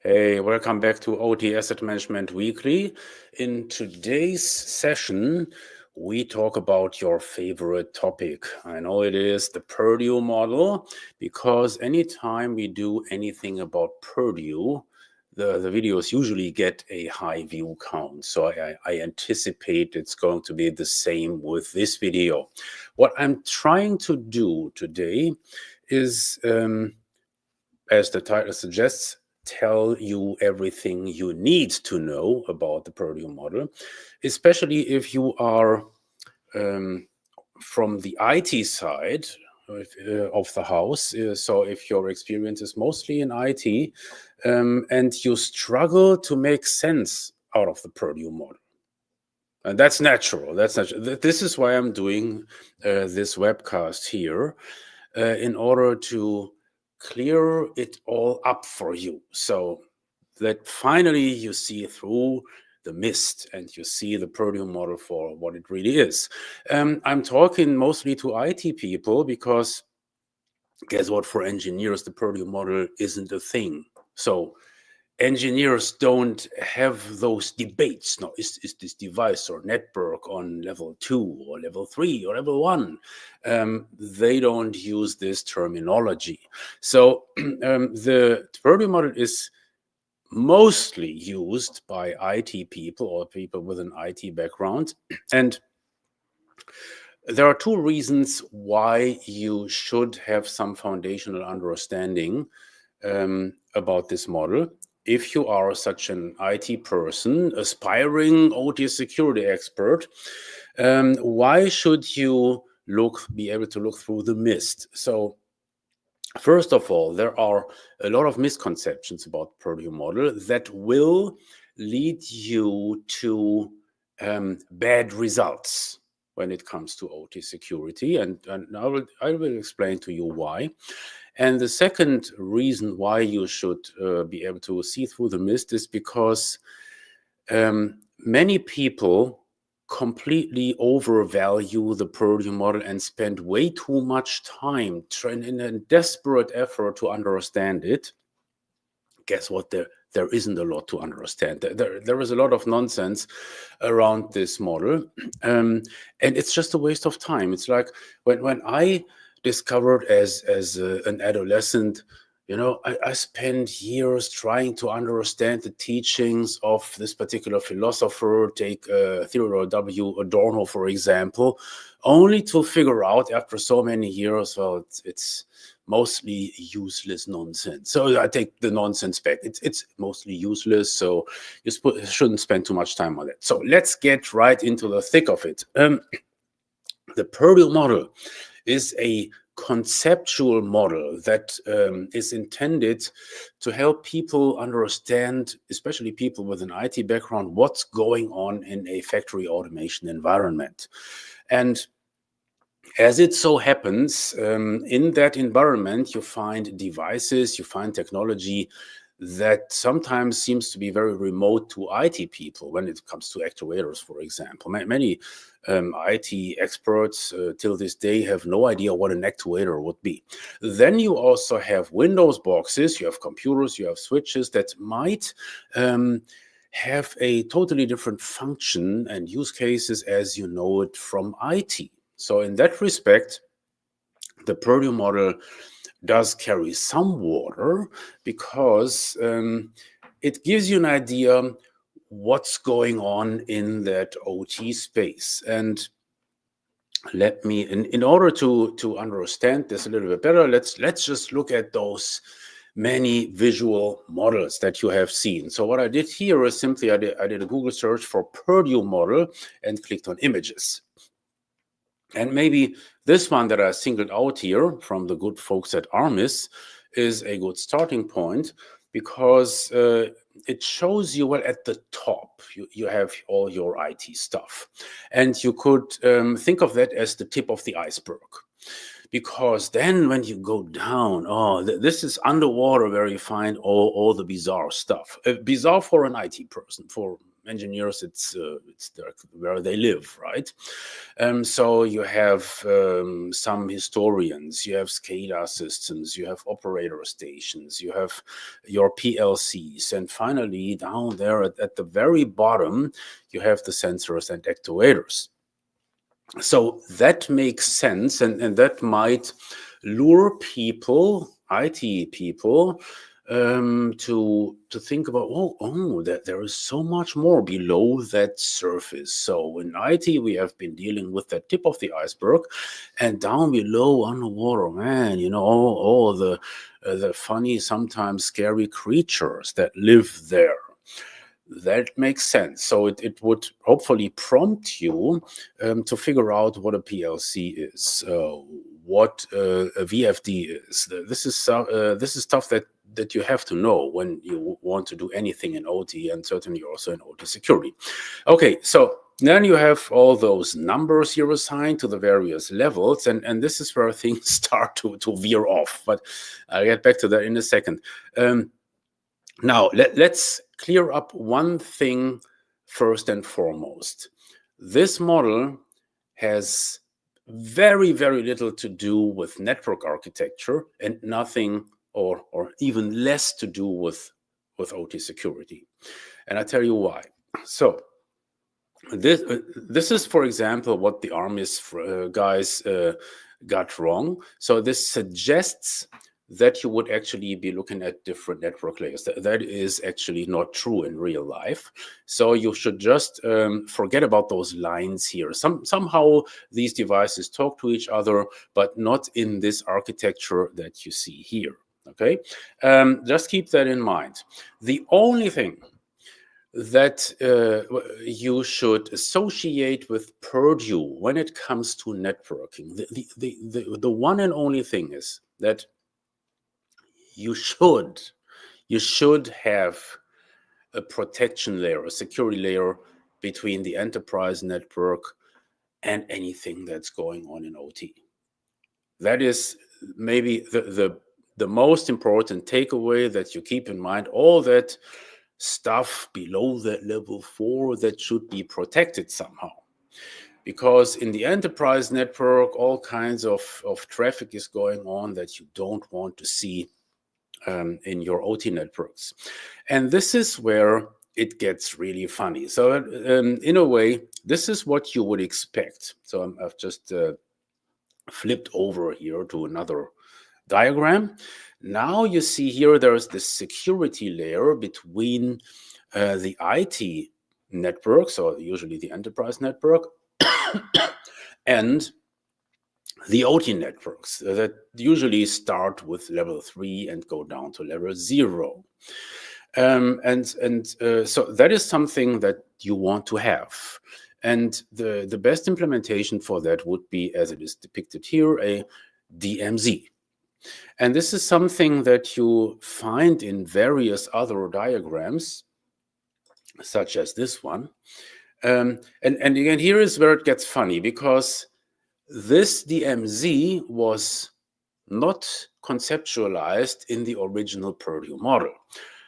Hey, welcome back to OT Asset Management Weekly. In today's session, we talk about your favorite topic. I know it is the Purdue model, because anytime we do anything about Purdue, the videos usually get a high view count. So I anticipate it's going to be the same with this video. What I'm trying to do today is, as the title suggests, tell you everything you need to know about the Purdue model, especially if you are from the IT side of the house. So if your experience is mostly in IT and you struggle to make sense out of the Purdue model. And that's natural. This is why I'm doing this webcast here, in order to clear it all up for you, so that finally you see through the mist and you see the Purdue model for what it really is. I'm talking mostly to IT people, because guess what? For engineers, the Purdue model isn't a thing. So engineers don't have those debates. No, is this device or network on level 2 or level 3 or level 1? They don't use this terminology. So the Purdue model is mostly used by IT people or people with an IT background. And there are two reasons why you should have some foundational understanding about this model. If you are such an IT person, aspiring OT security expert, why should you be able to look through the mist? So first of all, there are a lot of misconceptions about the Purdue model that will lead you to bad results when it comes to OT security, and I will explain to you why. And the second reason why you should be able to see through the mist is because many people completely overvalue the Purdue model and spend way too much time in a desperate effort to understand it. Guess what? There isn't a lot to understand. There is a lot of nonsense around this model, and it's just a waste of time. It's like when I discovered as an adolescent, I spent years trying to understand the teachings of this particular philosopher. Take Theodore W. Adorno, for example, only to figure out after so many years, well, it's mostly useless nonsense. So I take the nonsense back. It's mostly useless, so you shouldn't spend too much time on it. So let's get right into the thick of it. The Purdue model is a conceptual model that is intended to help people understand, especially people with an IT background, what's going on in a factory automation environment. And as it so happens, in that environment, you find devices, you find technology that sometimes seems to be very remote to IT people when it comes to actuators, for example. Many IT experts till this day have no idea what an actuator would be. Then you also have Windows boxes, you have computers, you have switches that might have a totally different function and use cases as you know it from IT. So in that respect, the Purdue model does carry some water, because it gives you an idea what's going on in that OT space. And let me, in order to understand this a little bit better, let's just look at those many visual models that you have seen. So what I did here is simply I did a Google search for Purdue model and clicked on images. And maybe this one that I singled out here from the good folks at Armis is a good starting point, because it shows you, well, at the top, you have all your IT stuff. And you could think of that as the tip of the iceberg. Because then when you go down, this is underwater where you find all the bizarre stuff. Bizarre for an IT person, for engineers, it's where they live, right? So you have some historians, you have SCADA systems, you have operator stations, you have your PLCs, and finally down there at the very bottom, you have the sensors and actuators. So that makes sense, and that might lure people, IT people, to think about, that there is so much more below that surface. So in IT, we have been dealing with the tip of the iceberg, and down below underwater, man, all the funny, sometimes scary creatures that live there. That makes sense. So it would hopefully prompt you to figure out what a PLC is, what a VFD is. This is stuff that you have to know when you want to do anything in OT, and certainly also in OT security. Okay, so then you have all those numbers you're assigned to the various levels, and this is where things start to veer off. But I'll get back to that in a second. Now, let's clear up one thing first and foremost. This model has very, very little to do with network architecture and nothing or even less to do with OT security. And I tell you why. So this is, for example, what the Army's guys got wrong. So this suggests that you would actually be looking at different network layers. That is actually not true in real life. So you should just forget about those lines here. Somehow these devices talk to each other, but not in this architecture that you see here. Okay, just keep that in mind. The only thing that you should associate with Purdue when it comes to networking, the one and only thing is that you should have a protection layer, a security layer between the enterprise network and anything that's going on in OT. That is maybe the most important takeaway that you keep in mind. All that stuff below that level 4 that should be protected somehow. Because in the enterprise network, all kinds of traffic is going on that you don't want to see in your OT networks. And this is where it gets really funny. So in a way, this is what you would expect. So I've just flipped over here to another diagram. Now you see here there's this security layer between the IT network, so usually the enterprise network, and the OT networks that usually start with level 3 and go down to level 0. So that is something that you want to have. And the best implementation for that would be, as it is depicted here, a DMZ. And this is something that you find in various other diagrams, such as this one. And again, here is where it gets funny, because this DMZ was not conceptualized in the original Purdue model.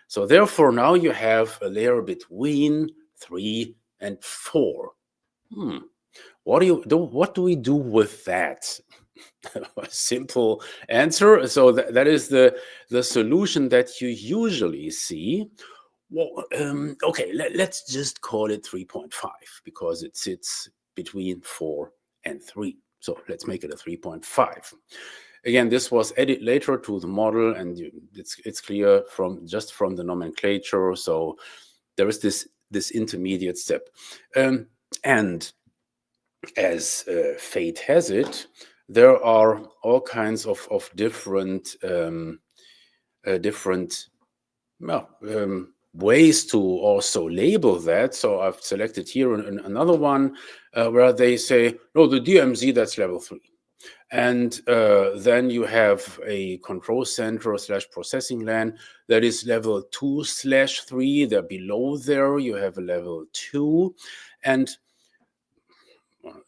So therefore, now you have a layer between 3 and 4. What do we do with that? A simple answer. So that is the solution that you usually see. Well, okay, let's just call it 3.5 because it sits between 4 and 3. So let's make it a 3.5. Again, this was added later to the model, and it's clear from the nomenclature. So there is this intermediate step, and as fate has it, there are all kinds of different ways to also label that. So I've selected here another one where they say, no, the DMZ, that's level 3. And then you have a control center / processing LAN that is level 2/3. They're below there. You have a level 2. And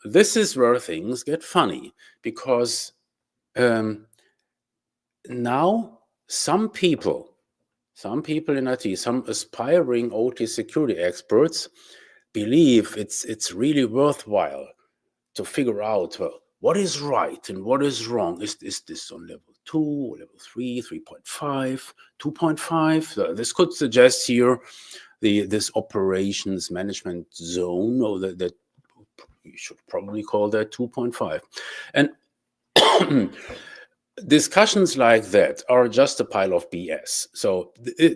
this is where things get funny, because now some people some people in IT, some aspiring OT security experts believe it's really worthwhile to figure out, well, what is right and what is wrong. Is this on level 2, level 3, 3.5, 2.5? This could suggest here this operations management zone, or that you should probably call that 2.5. And discussions like that are just a pile of BS. So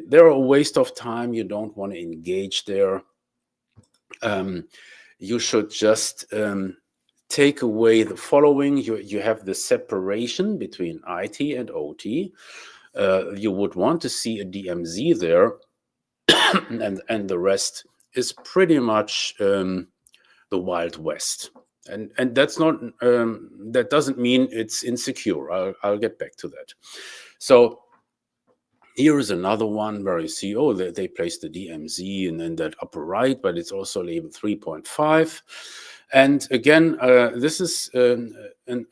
they're a waste of time. You don't want to engage there. You should just take away the following. You have the separation between IT and OT. You would want to see a DMZ there, and the rest is pretty much the Wild West. And that's not that doesn't mean it's insecure. I'll get back to that. So here is another one where you see, oh, they placed the DMZ in that upper right, but it's also labeled 3.5. And again, this is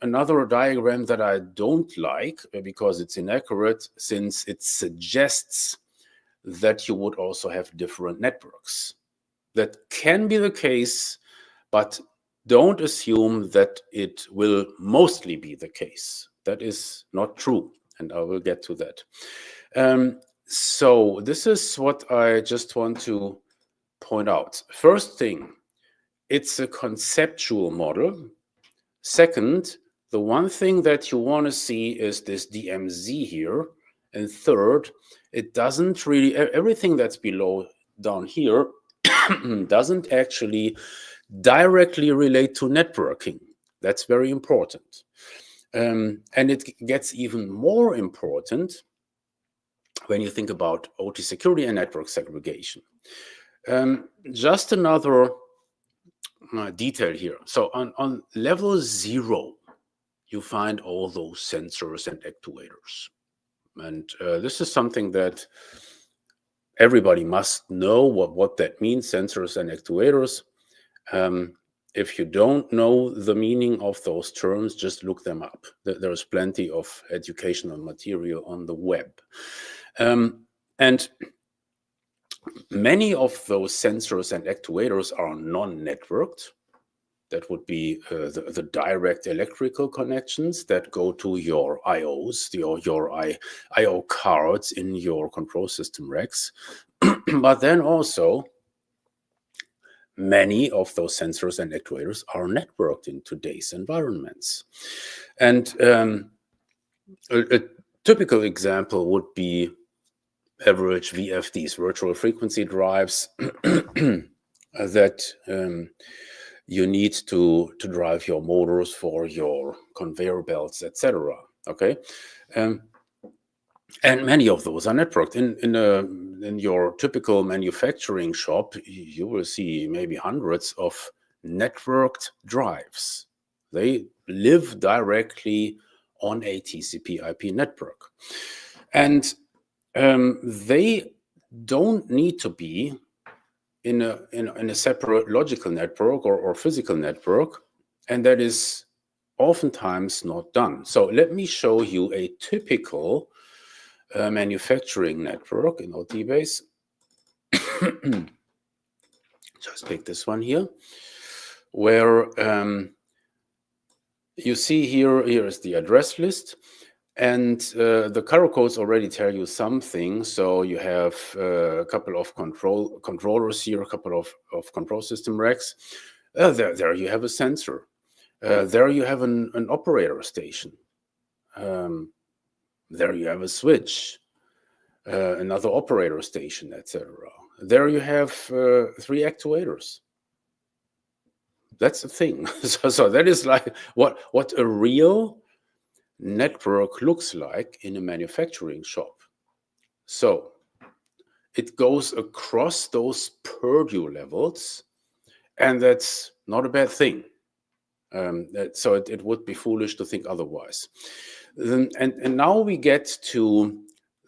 another diagram that I don't like because it's inaccurate, since it suggests that you would also have different networks. That can be the case, but don't assume that it will mostly be the case. That is not true, and I will get to that. So this is what I just want to point out. First thing, it's a conceptual model. Second, the one thing that you want to see is this DMZ here. And third, it doesn't really, everything that's below down here doesn't actually directly relate to networking. That's very important. And it gets even more important when you think about OT security and network segregation. Just another detail here. So on level 0, you find all those sensors and actuators. And this is something that everybody must know what that means, sensors and actuators. If you don't know the meaning of those terms, just look them up. There's plenty of educational material on the web. And many of those sensors and actuators are non-networked. That would be the direct electrical connections that go to your IOs, your IO cards in your control system racks. But then also, many of those sensors and actuators are networked in today's environments. And a typical example would be average VFDs, virtual frequency drives, that you need to drive your motors for your conveyor belts, etc. Okay, and many of those are networked. In your typical manufacturing shop, you will see maybe hundreds of networked drives. They live directly on a TCP/IP network, and they don't need to be in a separate logical network or physical network, and that is oftentimes not done. So let me show you a typical manufacturing network in OT-base. Just pick this one here, where you see here is the address list. And the color codes already tell you something. So you have a couple of controllers here, a couple of control system racks. There you have a sensor. There you have an operator station. There you have a switch, another operator station, etc. There you have 3 actuators. That's the thing. So that is like what a real network looks like in a manufacturing shop. So it goes across those Purdue levels, and that's not a bad thing. So it would be foolish to think otherwise. And now we get to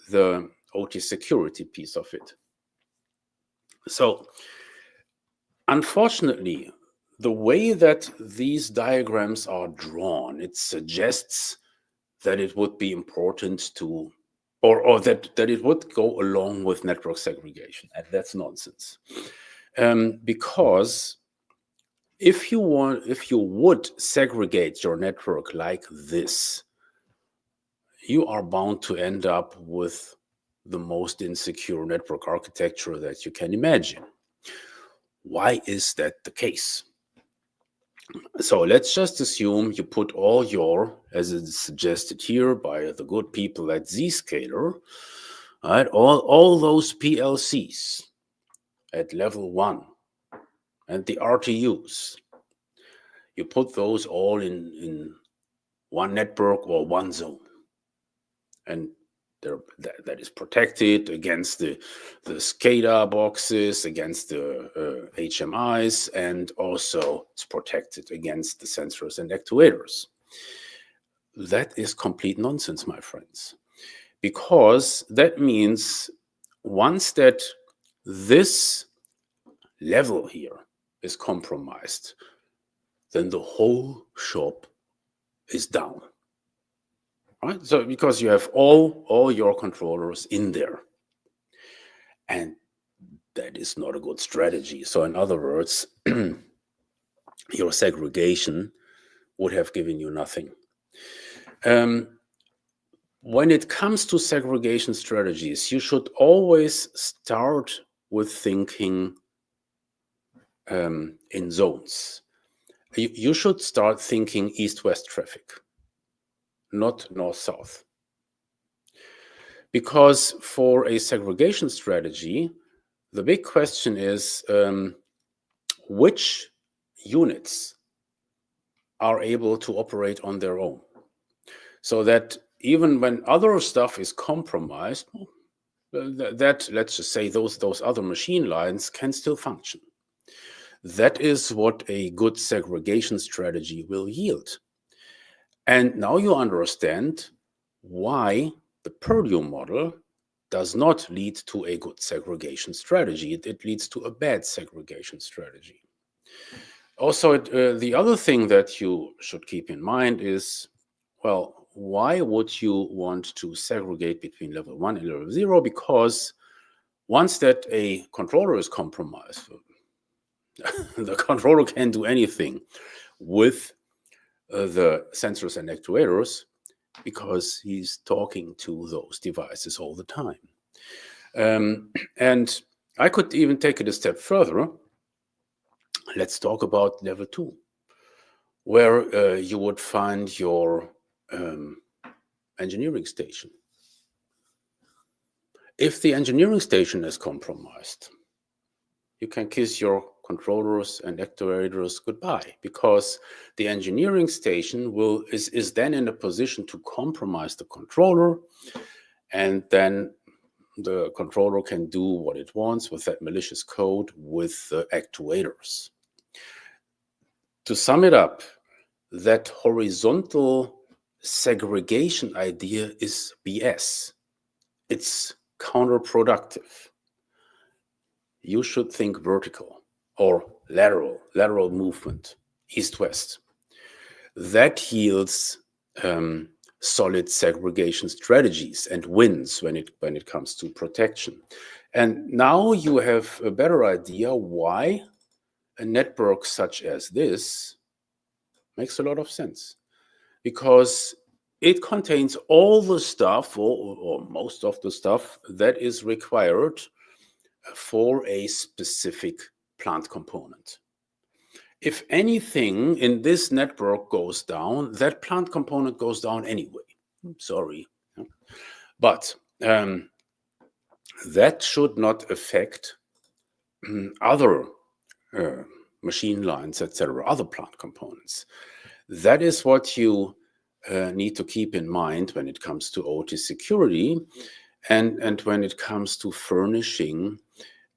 the OT security piece of it. So unfortunately, the way that these diagrams are drawn, it suggests that it would be important to or that it would go along with network segregation, and that's nonsense. Because if you would segregate your network like this, you are bound to end up with the most insecure network architecture that you can imagine. Why is that the case? So let's just assume you put all your, as it's suggested here by the good people at Zscaler, right, all those PLCs at level 1 and the RTUs, you put those all in one network or one zone. And that is protected against the SCADA boxes, against the HMIs, and also it's protected against the sensors and actuators. That is complete nonsense, my friends, because that means once that this level here is compromised, then the whole shop is down. Right? So because you have all your controllers in there, and that is not a good strategy. So in other words, your segregation would have given you nothing. When it comes to segregation strategies, you should always start with thinking in zones. You should start thinking east-west traffic, not north-south. Because for a segregation strategy, the big question is which units are able to operate on their own, so that even when other stuff is compromised, that let's just say those other machine lines can still function. That is what a good segregation strategy will yield. And now you understand why the Purdue model does not lead to a good segregation strategy. It leads to a bad segregation strategy. Also, the other thing that you should keep in mind is, well, why would you want to segregate between level 1 and level 0? Because once that a controller is compromised, the controller can do anything with the sensors and actuators because he's talking to those devices all the time. And I could even take it a step further. Let's talk about level 2, where you would find your engineering station. If the engineering station is compromised, you can kiss your controllers and actuators goodbye, because the engineering station is then in a position to compromise the controller, and then the controller can do what it wants with that malicious code with the actuators. To sum it up, that horizontal segregation idea is BS. It's counterproductive. You should think vertical or lateral movement, east-west. That yields solid segregation strategies and wins when it comes to protection. And now you have a better idea why a network such as this makes a lot of sense, because it contains all the stuff or most of the stuff that is required for a specific plant component. If anything in this network goes down, that plant component goes down anyway. Sorry. But that should not affect other machine lines, etc., other plant components. That is what you need to keep in mind when it comes to OT security and when it comes to furnishing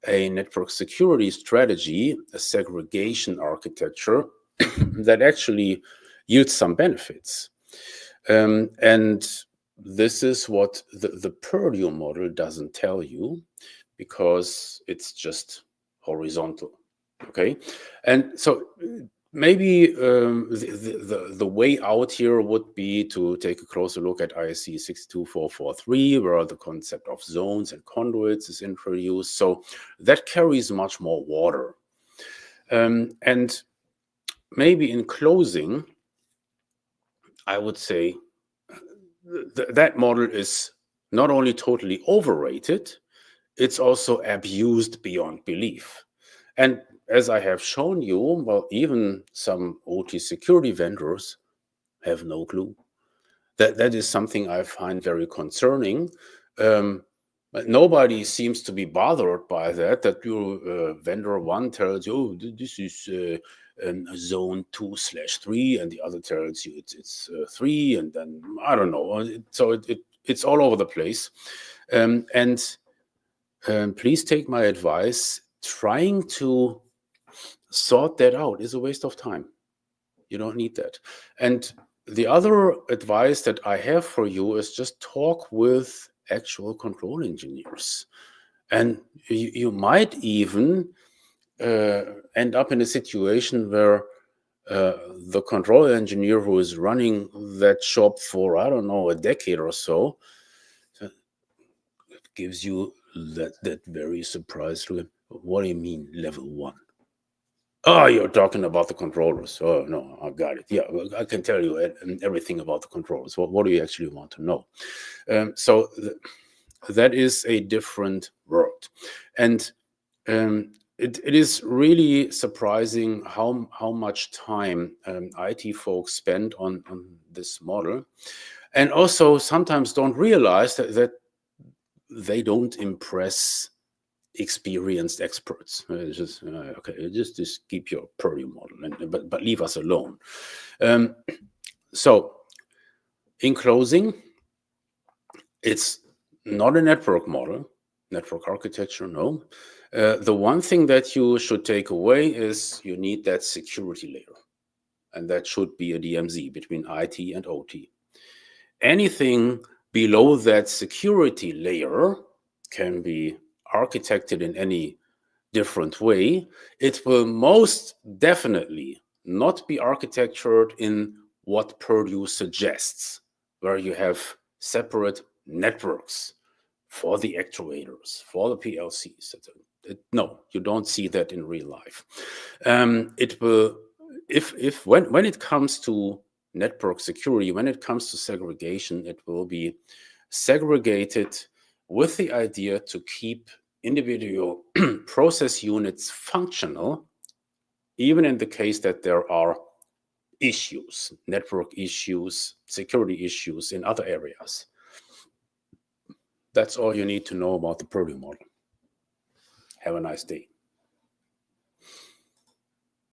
a network security strategy, a segregation architecture that actually yields some benefits. And this is what the Purdue model doesn't tell you, because it's just horizontal. Okay. And so maybe the way out here would be to take a closer look at ISC 62443, where the concept of zones and conduits is introduced. So that carries much more water. And maybe in closing, I would say that model is not only totally overrated, it's also abused beyond belief. And as I have shown you, well, even some OT security vendors have no clue. That is something I find very concerning. But nobody seems to be bothered by that. That your vendor one tells you, oh, this is zone 2/3, and the other tells you it's 3, and then I don't know. So it's all over the place. And please take my advice. Trying to sort that out is a waste of time. You don't need that. And the other advice that I have for you is just talk with actual control engineers. And you might even end up in a situation where the control engineer who is running that shop for, I don't know, a decade or so, gives you that very surprised look. What do you mean, level 1? Oh, you're talking about the controllers. Oh, no, I got it. Yeah, I can tell you everything about the controllers. What do you actually want to know? So that is a different world. And it is really surprising how much time IT folks spend on this model. And also sometimes don't realize that they don't impress experienced experts. Just keep your Purdue model, but leave us alone. So, in closing, it's not a network model, network architecture. No. The one thing that you should take away is you need that security layer, and that should be a DMZ between IT and OT. Anything below that security layer can be architected in any different way. It will most definitely not be architectured in what Purdue suggests, where you have separate networks for the actuators, for the PLCs. No, you don't see that in real life. It will, when it comes to network security, when it comes to segregation, it will be segregated with the idea to keep individual process units functional, even in the case that there are issues, network issues, security issues in other areas. That's all you need to know about the Purdue model. Have a nice day.